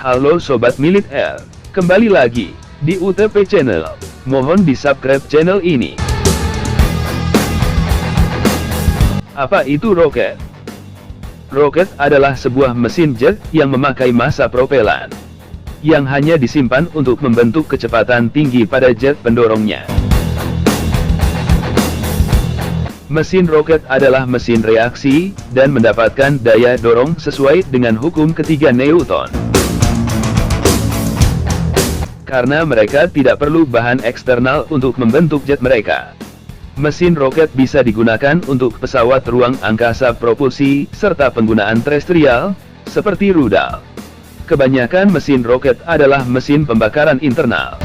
Halo Sobat Militer, kembali lagi di UTP Channel. Mohon di-subscribe channel ini. Apa itu roket? Roket adalah sebuah mesin jet yang memakai massa propelan, yang hanya disimpan untuk membentuk kecepatan tinggi pada jet pendorongnya. Mesin roket adalah mesin reaksi, dan mendapatkan daya dorong sesuai dengan hukum ketiga Newton. Karena mereka tidak perlu bahan eksternal untuk membentuk jet mereka. Mesin roket bisa digunakan untuk pesawat ruang angkasa propulsi, serta penggunaan terestrial, seperti rudal. Kebanyakan mesin roket adalah mesin pembakaran internal.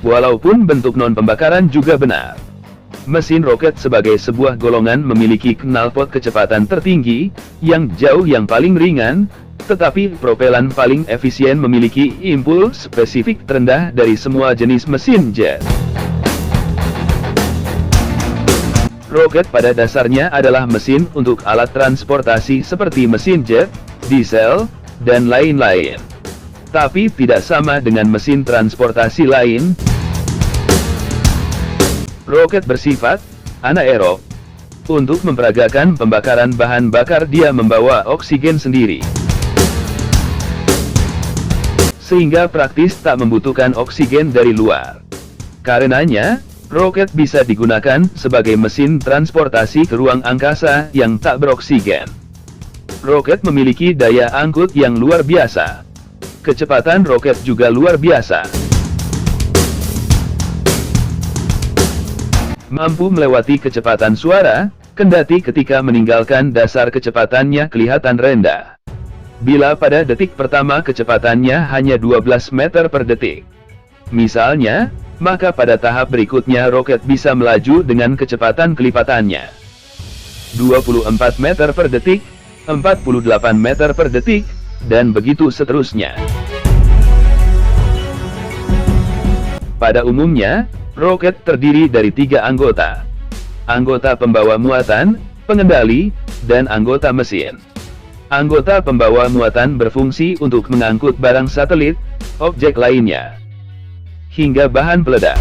Walaupun bentuk non-pembakaran juga benar. Mesin roket sebagai sebuah golongan memiliki knalpot kecepatan tertinggi, yang jauh yang paling ringan, tetapi propelan paling efisien memiliki impuls spesifik terendah dari semua jenis mesin jet. Roket pada dasarnya adalah mesin untuk alat transportasi seperti mesin jet, diesel, dan lain-lain. Tapi tidak sama dengan mesin transportasi lain. Roket bersifat anaerob. Untuk memperagakan pembakaran bahan bakar dia membawa oksigen sendiri, sehingga praktis tak membutuhkan oksigen dari luar. Karenanya, roket bisa digunakan sebagai mesin transportasi ke ruang angkasa yang tak beroksigen. Roket memiliki daya angkut yang luar biasa. Kecepatan roket juga luar biasa. Mampu melewati kecepatan suara, kendati ketika meninggalkan dasar kecepatannya kelihatan rendah. Bila pada detik pertama kecepatannya hanya 12 meter per detik. Misalnya, maka pada tahap berikutnya roket bisa melaju dengan kecepatan kelipatannya. 24 meter per detik, 48 meter per detik, dan begitu seterusnya. Pada umumnya, roket terdiri dari 3 anggota. Anggota pembawa muatan, pengendali, dan anggota mesin. Anggota pembawa muatan berfungsi untuk mengangkut barang satelit, objek lainnya, hingga bahan peledak.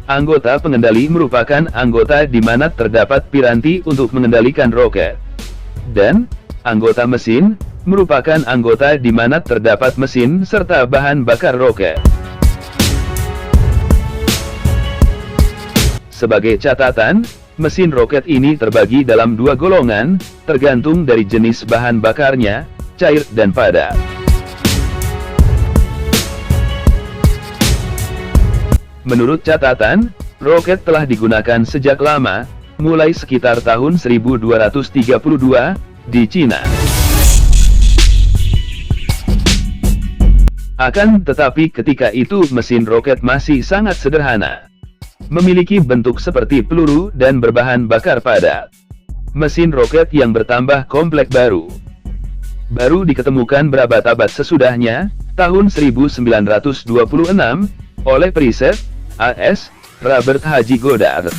Anggota pengendali merupakan anggota di mana terdapat piranti untuk mengendalikan roket. Dan, anggota mesin, merupakan anggota di mana terdapat mesin serta bahan bakar roket. Sebagai catatan, mesin roket ini terbagi dalam 2 golongan, tergantung dari jenis bahan bakarnya, cair dan padat. Menurut catatan, roket telah digunakan sejak lama, mulai sekitar tahun 1232, di Cina. Akan tetapi ketika itu mesin roket masih sangat sederhana. Memiliki bentuk seperti peluru dan berbahan bakar padat. Mesin roket yang bertambah kompleks baru diketemukan berabad-abad sesudahnya, tahun 1926, oleh periset AS Robert Haji Goddard.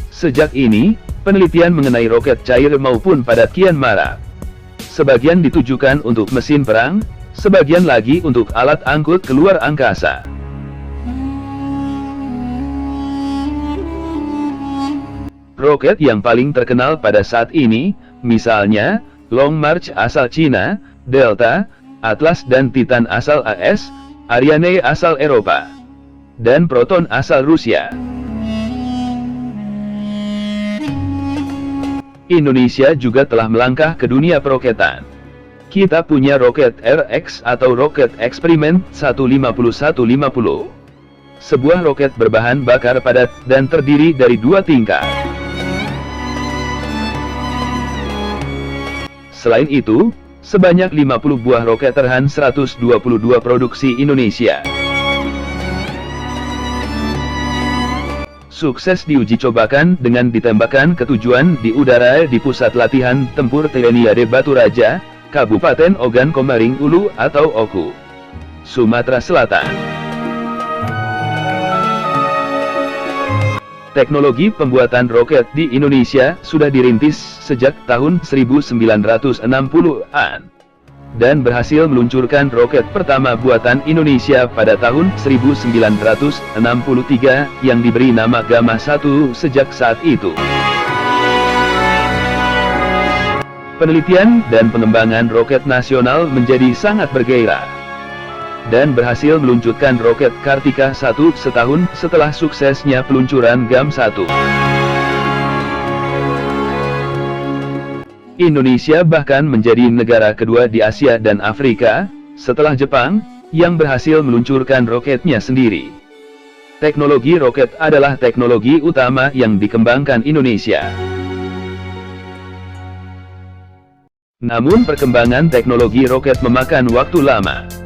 Sejak ini, penelitian mengenai roket cair maupun padat kian marak. Sebagian ditujukan untuk mesin perang, sebagian lagi untuk alat angkut keluar angkasa. Roket yang paling terkenal pada saat ini, misalnya, Long March asal Cina, Delta, Atlas dan Titan asal AS, Ariane asal Eropa, dan Proton asal Rusia. Indonesia juga telah melangkah ke dunia peroketan. Kita punya roket RX atau roket eksperimen 150-150. Sebuah roket berbahan bakar padat dan terdiri dari 2 tingkat. Selain itu, sebanyak 50 buah roket Terhan 122 produksi Indonesia sukses diuji cobakan dengan ditembakkan ke tujuan di udara di Pusat Latihan Tempur TNI AD Batu Raja, Kabupaten Ogan Komering Ulu atau Oku, Sumatera Selatan. Teknologi pembuatan roket di Indonesia sudah dirintis sejak tahun 1960-an. Dan berhasil meluncurkan roket pertama buatan Indonesia pada tahun 1963 yang diberi nama Gamma 1 sejak saat itu. Penelitian dan pengembangan roket nasional menjadi sangat bergairah. Dan berhasil meluncurkan roket Kartika 1 setahun setelah suksesnya peluncuran GAM 1. Indonesia bahkan menjadi negara kedua di Asia dan Afrika, setelah Jepang, yang berhasil meluncurkan roketnya sendiri. Teknologi roket adalah teknologi utama yang dikembangkan Indonesia. Namun perkembangan teknologi roket memakan waktu lama.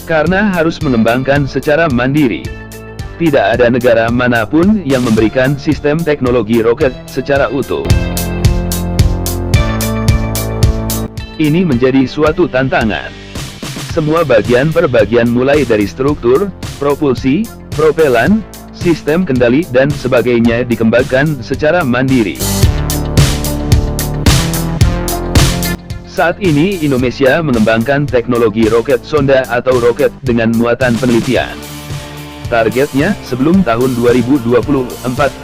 Karena harus mengembangkan secara mandiri. Tidak ada negara manapun yang memberikan sistem teknologi roket secara utuh. Ini menjadi suatu tantangan. Semua bagian per bagian mulai dari struktur, propulsi, propelan, sistem kendali dan sebagainya dikembangkan secara mandiri. Saat ini Indonesia mengembangkan teknologi roket sonda atau roket dengan muatan penelitian. Targetnya, sebelum tahun 2024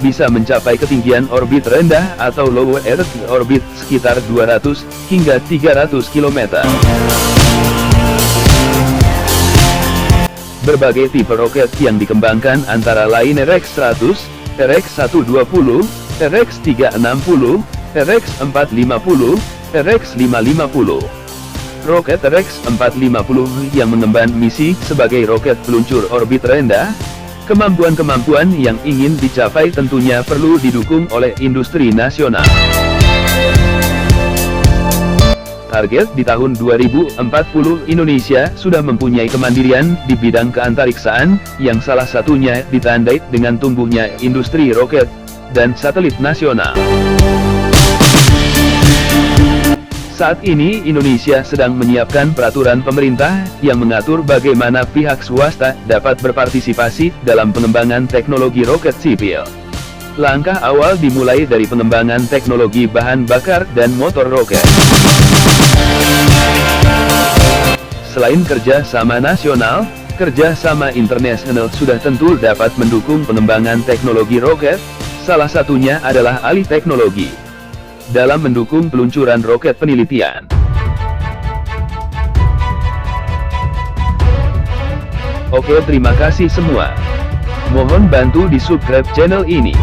bisa mencapai ketinggian orbit rendah atau low Earth orbit sekitar 200 hingga 300 km. Berbagai tipe roket yang dikembangkan antara lain RX-100, RX-120, RX-360, RX-450, RX-550. Roket RX-450 yang mengemban misi sebagai roket peluncur orbit rendah, kemampuan-kemampuan yang ingin dicapai tentunya perlu didukung oleh industri nasional. Target di tahun 2040 Indonesia sudah mempunyai kemandirian di bidang keantariksaan, yang salah satunya ditandai dengan tumbuhnya industri roket dan satelit nasional. Saat ini Indonesia sedang menyiapkan peraturan pemerintah yang mengatur bagaimana pihak swasta dapat berpartisipasi dalam pengembangan teknologi roket sipil. Langkah awal dimulai dari pengembangan teknologi bahan bakar dan motor roket. Selain kerja sama nasional, kerja sama internasional sudah tentu dapat mendukung pengembangan teknologi roket, salah satunya adalah alih teknologi dalam mendukung peluncuran roket penelitian. Oke, terima kasih semua. Mohon bantu di subscribe channel ini.